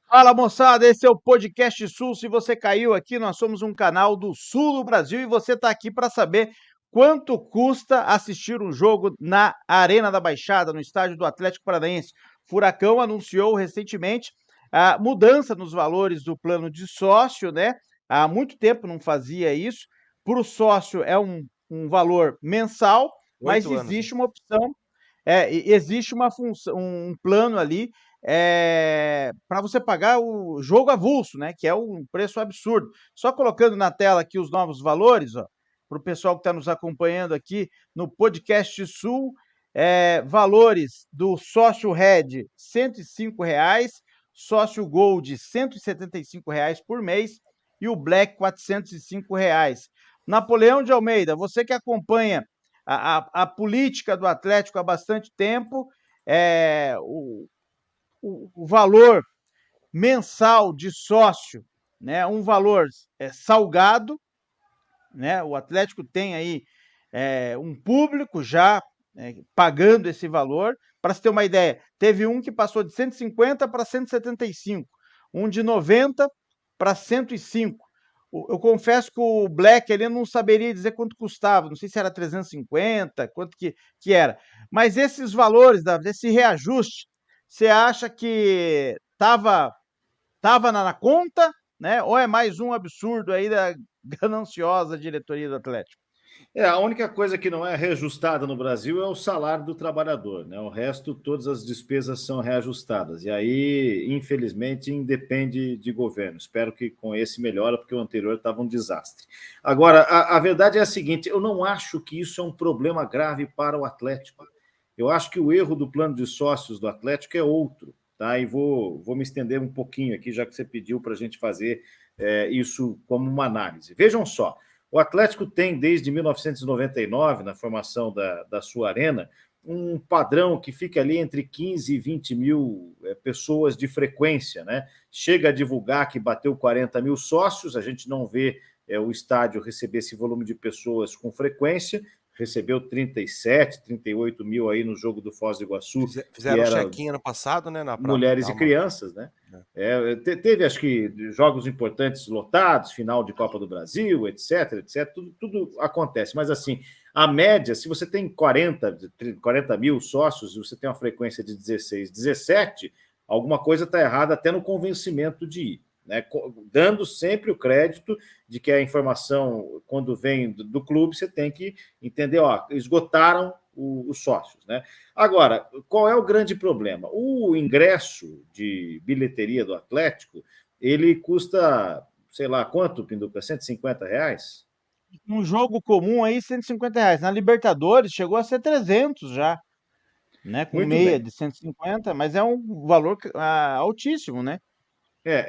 Fala, moçada, esse é o Podcast Sul. Se você caiu aqui, nós somos um canal do sul do Brasil e você está aqui para saber quanto custa assistir um jogo na Arena da Baixada, no estádio do Atlético Paranaense. Furacão anunciou recentemente a mudança nos valores do plano de sócio, né? Há muito tempo não fazia isso. Para o sócio é um valor mensal, mas 8 anos, né? existe uma opção, existe uma função, um plano ali para você pagar o jogo avulso, né? Que é um preço absurdo. Só colocando na tela aqui os novos valores, ó, para o pessoal que está nos acompanhando aqui no Podcast Sul, valores do sócio Red, R$ 105, sócio Gold, R$ 175 por mês e o Black, R$ 405. Napoleão de Almeida, você que acompanha a política do Atlético há bastante tempo, o valor mensal de sócio, né, um valor salgado, né? O Atlético tem aí um público já pagando esse valor. Para você ter uma ideia, teve um que passou de 150 para 175, um de 90 para 105. Eu confesso que o Black ele não saberia dizer quanto custava, não sei se era 350, quanto que era. Mas esses valores, esse reajuste, você acha que estava na conta, né? Ou é mais um absurdo aí da gananciosa diretoria do Atlético? A única coisa que não é reajustada no Brasil é o salário do trabalhador, né? O resto, todas as despesas são reajustadas. E aí, infelizmente, independe de governo. Espero que com esse melhora, porque o anterior estava um desastre. Agora, a verdade é a seguinte: eu não acho que isso é um problema grave para o Atlético. Eu acho que o erro do plano de sócios do Atlético é outro, tá? E vou me estender um pouquinho aqui, já que você pediu para a gente fazer isso como uma análise. Vejam só. O Atlético tem, desde 1999, na formação da sua arena, um padrão que fica ali entre 15 e 20 mil pessoas de frequência, né? Chega a divulgar que bateu 40 mil sócios, a gente não vê o estádio receber esse volume de pessoas com frequência, recebeu 37, 38 mil aí no jogo do Foz do Iguaçu, que Fizeram era check-in ano passado, né? Pra mulheres dar e uma. crianças, né? Teve, acho que, jogos importantes lotados, final de Copa do Brasil, etc, etc. Tudo acontece. Mas, assim, a média, se você tem 40 mil sócios e você tem uma frequência de 16, 17, alguma coisa está errada até no convencimento de ir. Né? Dando sempre o crédito de que a informação, quando vem do clube, você tem que entender, ó, esgotaram os sócios. Né? Agora, qual é o grande problema? O ingresso de bilheteria do Atlético, ele custa, sei lá, quanto, Pinduca? R$ 150? Um jogo comum aí, R$ 150. Na Libertadores chegou a ser 300 já, né? Com Muito meia bem. de 150, mas é um valor altíssimo, né?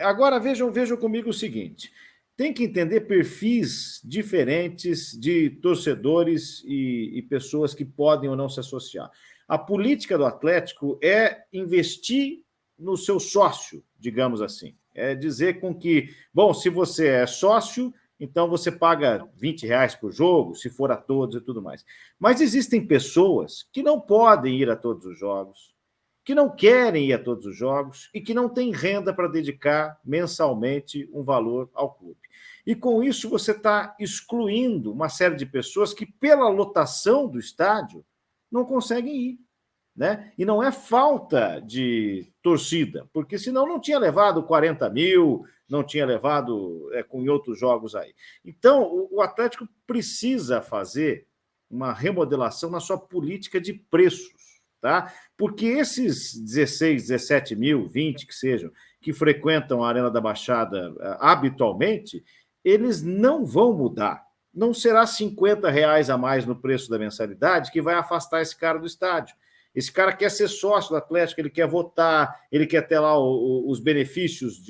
Agora vejam comigo o seguinte: tem que entender perfis diferentes de torcedores e pessoas que podem ou não se associar. A política do Atlético é investir no seu sócio, digamos assim. É dizer com que, bom, se você é sócio, então você paga R$ 20 por jogo, se for a todos e tudo mais. Mas existem pessoas que não podem ir a todos os jogos, que não querem ir a todos os jogos e que não têm renda para dedicar mensalmente um valor ao clube. E com isso você está excluindo uma série de pessoas que, pela lotação do estádio, não conseguem ir. Né? E não é falta de torcida, porque senão não tinha levado 40 mil, não tinha levado com outros jogos aí. Então, o Atlético precisa fazer uma remodelação na sua política de preços, tá? Porque esses 16, 17 mil, 20 que sejam, que frequentam a Arena da Baixada habitualmente, eles não vão mudar. Não será R$ 50 a mais no preço da mensalidade que vai afastar esse cara do estádio. Esse cara quer ser sócio do Atlético, ele quer votar, ele quer ter lá os benefícios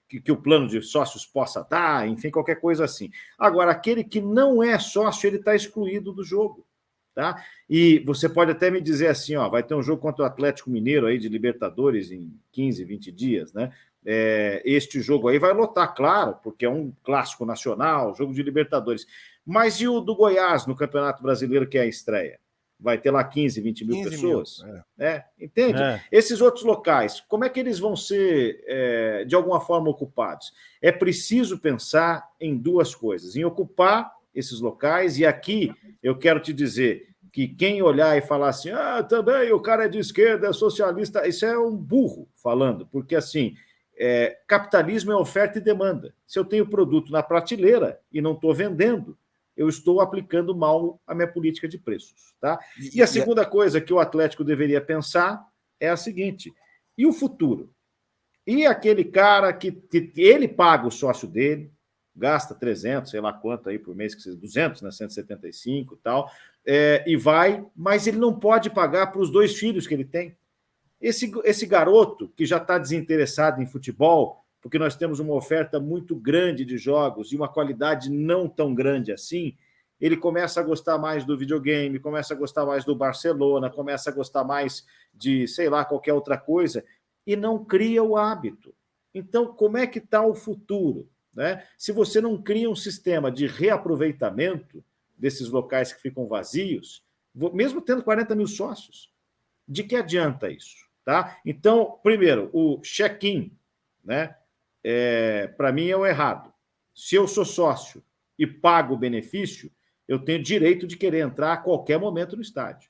que o plano de sócios possa dar, enfim, qualquer coisa assim. Agora, aquele que não é sócio, ele está excluído do jogo. Tá? E você pode até me dizer assim, ó, vai ter um jogo contra o Atlético Mineiro aí de Libertadores em 15, 20 dias, né? Este jogo aí vai lotar, claro, porque é um clássico nacional, jogo de Libertadores. Mas e o do Goiás no Campeonato Brasileiro, que é a estreia? vai ter lá 15, 20 mil 15 pessoas. mil, Entende? Esses outros locais, como é que eles vão ser, de alguma forma, ocupados? É preciso pensar em duas coisas, em ocupar esses locais, e aqui eu quero te dizer que quem olhar e falar assim, também o cara é de esquerda, é socialista, isso é um burro falando, porque assim, capitalismo é oferta e demanda. Se eu tenho produto na prateleira e não estou vendendo, eu estou aplicando mal a minha política de preços. Tá? E a segunda coisa que o Atlético deveria pensar é a seguinte, e o futuro? E aquele cara que ele paga o sócio dele, gasta 300, sei lá quanto aí por mês, 200, né, 175 e tal, e vai, mas ele não pode pagar para os 2 filhos que ele tem. Esse garoto que já está desinteressado em futebol, porque nós temos uma oferta muito grande de jogos e uma qualidade não tão grande assim, ele começa a gostar mais do videogame, começa a gostar mais do Barcelona, começa a gostar mais de, sei lá, qualquer outra coisa, e não cria o hábito. Então, como é que está o futuro? Né? Se você não cria um sistema de reaproveitamento desses locais que ficam vazios, mesmo tendo 40 mil sócios, de que adianta isso? Tá? Então, primeiro, o check-in, né? Para mim é o errado. Se eu sou sócio e pago o benefício, eu tenho direito de querer entrar a qualquer momento no estádio.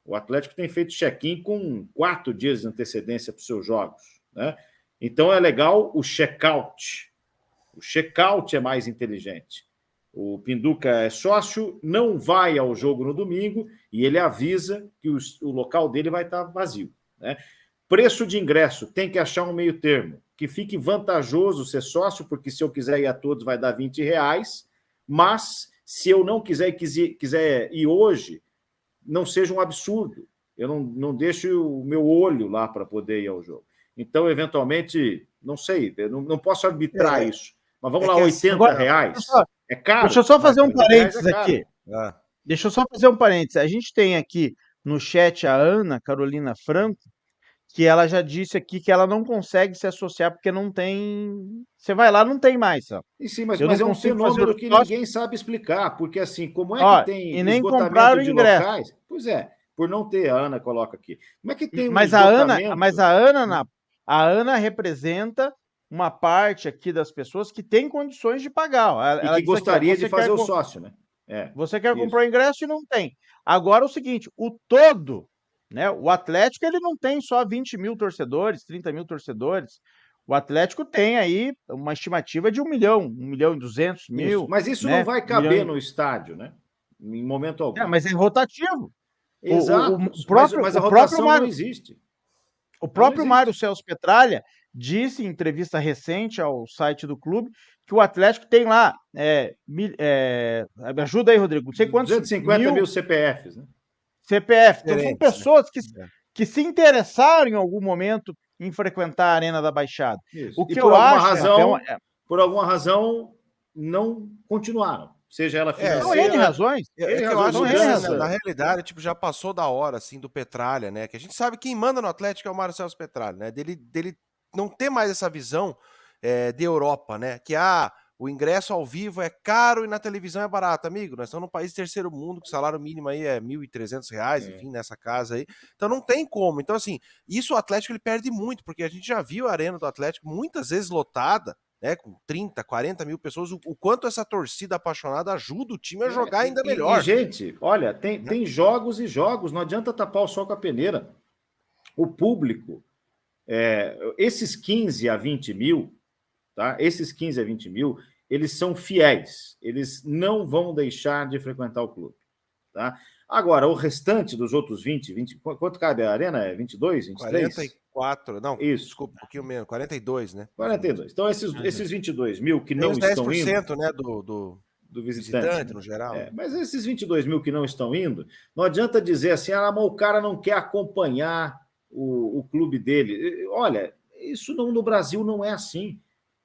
O Atlético tem feito check-in com 4 dias de antecedência para os seus jogos. Né? Então é legal o check-out. O check-out é mais inteligente. O Pinduca é sócio, não vai ao jogo no domingo e ele avisa que o local dele vai estar vazio. Né? Preço de ingresso, tem que achar um meio termo, que fique vantajoso ser sócio, porque se eu quiser ir a todos vai dar R$20, mas se eu não quiser ir hoje, não seja um absurdo. Eu não deixo o meu olho lá para poder ir ao jogo. Então, eventualmente, não sei, eu não posso arbitrar isso. Mas vamos lá, R$80. É caro. Deixa eu só fazer um parênteses aqui. Ah. Deixa eu só fazer um parênteses. A gente tem aqui no chat a Ana Carolina Franco, que ela já disse aqui que ela não consegue se associar porque não tem. Você vai lá, não tem mais. Ó. E sim, mas é um fenômeno que ninguém sabe explicar, porque assim, como é que tem e nem esgotamento de ingresso. locais? Pois é, por não ter, a Ana coloca aqui. Como é que tem mas a Ana representa uma parte aqui das pessoas que tem condições de pagar. Ó. Ela que gostaria de fazer o sócio, né? Você quer comprar o ingresso e não tem. Agora o seguinte, o todo, né? O Atlético ele não tem só 20 mil torcedores, 30 mil torcedores. O Atlético tem aí uma estimativa de 1 milhão e 200 mil. Mas isso não vai caber no estádio, né? Em momento algum. Mas é rotativo. Exato. Mas a rotação não existe. O próprio Mário Celso Petralha disse em entrevista recente ao site do clube que o Atlético tem lá, me ajuda aí, Rodrigo, não sei quantos 250 mil CPFs, né? CPF. Então são pessoas que se interessaram em algum momento em frequentar a Arena da Baixada. Isso. O que eu acho, por alguma razão, não continuaram. Seja ela financeira... São N razões. Eu acho que, na realidade, tipo, já passou da hora, assim, do Petralha, né? Que a gente sabe quem manda no Atlético é o Mário Celso Petralha, né? Dele não ter mais essa visão de Europa, né? Que, o ingresso ao vivo é caro e na televisão é barato. Amigo, nós estamos num país terceiro mundo, que o salário mínimo aí é R$1.300, enfim, nessa casa aí. Então não tem como. Então, assim, isso o Atlético ele perde muito, porque a gente já viu a Arena do Atlético muitas vezes lotada, né, com 30, 40 mil pessoas, o quanto essa torcida apaixonada ajuda o time a jogar ainda melhor. E, gente, olha, tem jogos e jogos, não adianta tapar o sol com a peneira. O público, esses 15 a 20 mil, tá? Esses 15 a 20 mil, eles são fiéis, eles não vão deixar de frequentar o clube. Tá? Agora, o restante dos outros 20, quanto cabe a Arena? É 22, 23? 44, não, isso. Desculpa, um pouquinho menos, 42, né? 42. Então, esses 22 mil que não estão indo... 10%, né, do visitante, no geral. Mas esses 22 mil que não estão indo, não adianta dizer assim, mas o cara não quer acompanhar o clube dele. Olha, isso no Brasil não é assim.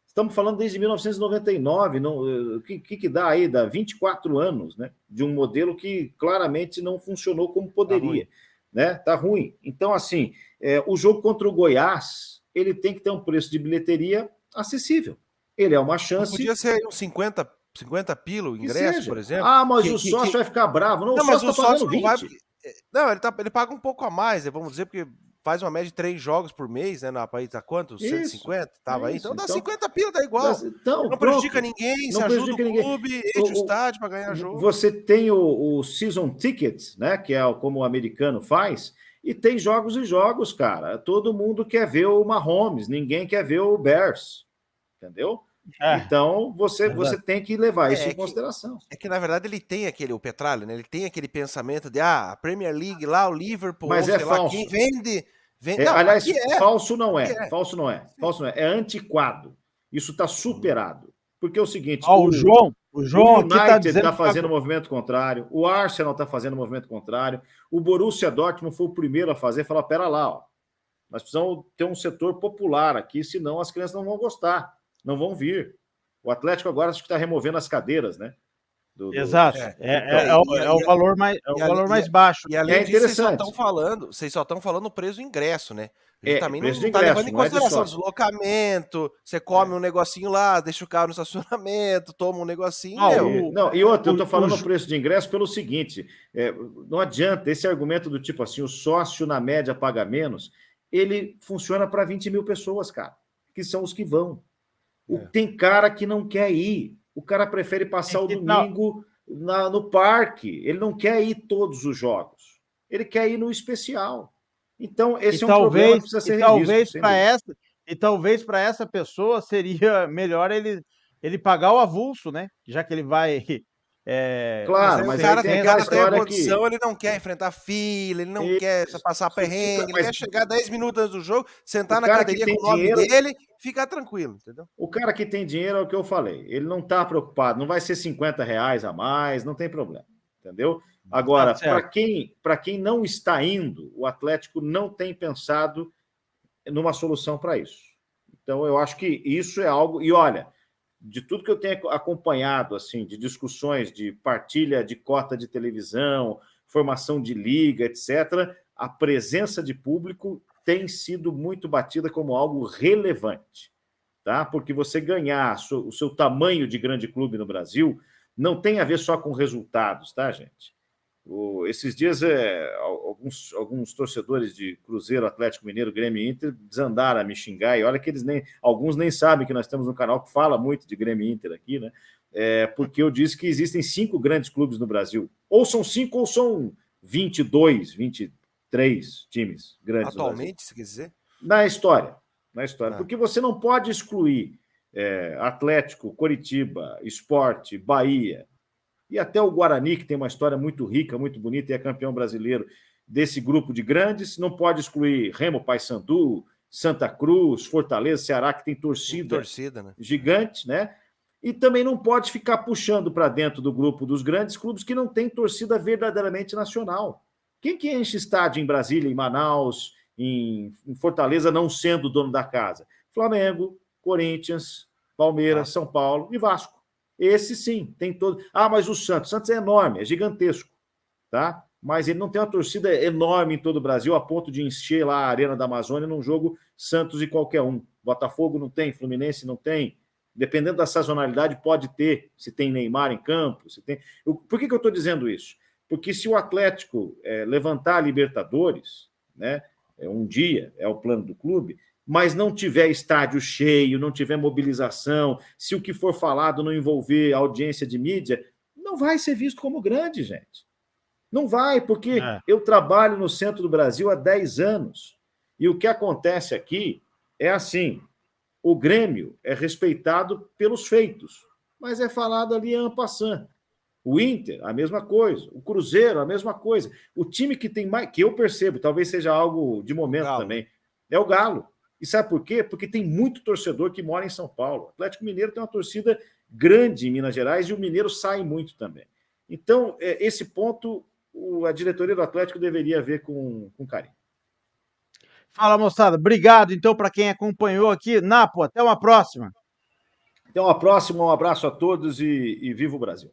Estamos falando desde 1999, o que dá aí? Dá 24 anos, né? De um modelo que claramente não funcionou como poderia. Tá ruim. Então, assim, o jogo contra o Goiás, ele tem que ter um preço de bilheteria acessível. Ele é uma chance... Não podia ser uns 50 pila o ingresso, por exemplo? Mas o sócio vai ficar bravo. Não, o sócio está pagando 20. Não, ele paga um pouco a mais, né, vamos dizer, porque faz uma média de 3 jogos por mês, né, na país tá quanto? Isso, 150? Tava aí? isso. Então dá Então, 50 pila, tá igual. então Não prejudica pronto. ninguém, Não você ajuda o prejudica ninguém. clube, enche o estádio para ganhar jogo. Você tem o season ticket, né, que é como o americano faz, e tem jogos e jogos, cara. Todo mundo quer ver o Mahomes, ninguém quer ver o Bears, entendeu? Então, você tem que levar isso em consideração. É que, na verdade, ele tem o Petralha, né? Ele tem aquele pensamento de, a Premier League lá, o Liverpool, mas ou é sei falso. lá, quem vende... Não, aliás, falso não é. Falso não é. É antiquado. Isso está superado. Porque é o seguinte, o João o United está fazendo movimento contrário, o Arsenal está fazendo movimento contrário, o Borussia Dortmund foi o primeiro a fazer, falar, pera lá, ó, nós precisamos ter um setor popular aqui, senão as crianças não vão gostar, não vão vir. O Atlético agora acho que está removendo as cadeiras, né? Exato. É o valor mais baixo. E além disso, vocês só estão falando o preço do ingresso, né? Ele também não está levando em consideração deslocamento, você come um negocinho lá, deixa o carro no estacionamento, toma um negocinho. E outra, eu estou falando o preço de ingresso pelo seguinte, não adianta esse argumento do tipo assim, o sócio na média paga menos, ele funciona para 20 mil pessoas, cara, que são os que vão. Tem cara que não quer ir, o cara prefere passar o domingo no parque, ele não quer ir todos os jogos, ele quer ir no especial. Então, esse é um problema que precisa ser revisto. Talvez para essa pessoa seria melhor ele pagar o avulso, né? Já que ele vai... claro, mas o cara tem aquela história condição, ele não quer enfrentar fila, ele não quer passar perrengue, ele quer chegar 10 minutos antes do jogo, sentar na cadeirinha com o nome dele, ficar tranquilo, entendeu? O cara que tem dinheiro é o que eu falei, ele não está preocupado, não vai ser R$50 a mais, não tem problema, entendeu? Agora, para quem não está indo, o Atlético não tem pensado numa solução para isso. Então, eu acho que isso é algo... E olha, de tudo que eu tenho acompanhado, assim, de discussões de partilha de cota de televisão, formação de liga, etc., a presença de público tem sido muito batida como algo relevante, tá? Porque você ganhar o seu tamanho de grande clube no Brasil não tem a ver só com resultados, tá, gente? Esses dias, alguns torcedores de Cruzeiro, Atlético Mineiro, Grêmio e Inter desandaram a me xingar, e olha que alguns nem sabem que nós temos um canal que fala muito de Grêmio e Inter aqui, né? Porque eu disse que existem 5 grandes clubes no Brasil. Ou são 5 ou são 22, 23 times grandes. Atualmente, se quiser? Na história. Porque você não pode excluir Atlético, Coritiba, Sport, Bahia, e até o Guarani, que tem uma história muito rica, muito bonita, e é campeão brasileiro desse grupo de grandes. Não pode excluir Remo, Paysandu, Santa Cruz, Fortaleza, Ceará, que tem torcida né? Gigante, né? E também não pode ficar puxando para dentro do grupo dos grandes clubes que não tem torcida verdadeiramente nacional. Quem que enche estádio em Brasília, em Manaus, em Fortaleza, não sendo dono da casa? Flamengo, Corinthians, Palmeiras, São Paulo e Vasco. Esse sim, tem todo... mas o Santos é enorme, é gigantesco, tá? Mas ele não tem uma torcida enorme em todo o Brasil a ponto de encher lá a Arena da Amazônia num jogo Santos e qualquer um. Botafogo não tem, Fluminense não tem. Dependendo da sazonalidade, pode ter, se tem Neymar em campo. Por que eu estou dizendo isso? Porque se o Atlético levantar a Libertadores, né, um dia, é o plano do clube, mas não tiver estádio cheio, não tiver mobilização, se o que for falado não envolver audiência de mídia, não vai ser visto como grande, gente. Não vai, porque eu trabalho no centro do Brasil há 10 anos. E o que acontece aqui é assim, o Grêmio é respeitado pelos feitos, mas é falado ali en passant. O Inter, a mesma coisa. O Cruzeiro, a mesma coisa. O time que tem mais, que eu percebo, talvez seja algo de momento também, é o Galo. E sabe por quê? Porque tem muito torcedor que mora em São Paulo. O Atlético Mineiro tem uma torcida grande em Minas Gerais e o Mineiro sai muito também. Então, esse ponto, a diretoria do Atlético deveria ver com carinho. Fala, moçada. Obrigado, então, para quem acompanhou aqui. Napo, até uma próxima. Até uma próxima, um abraço a todos e viva o Brasil.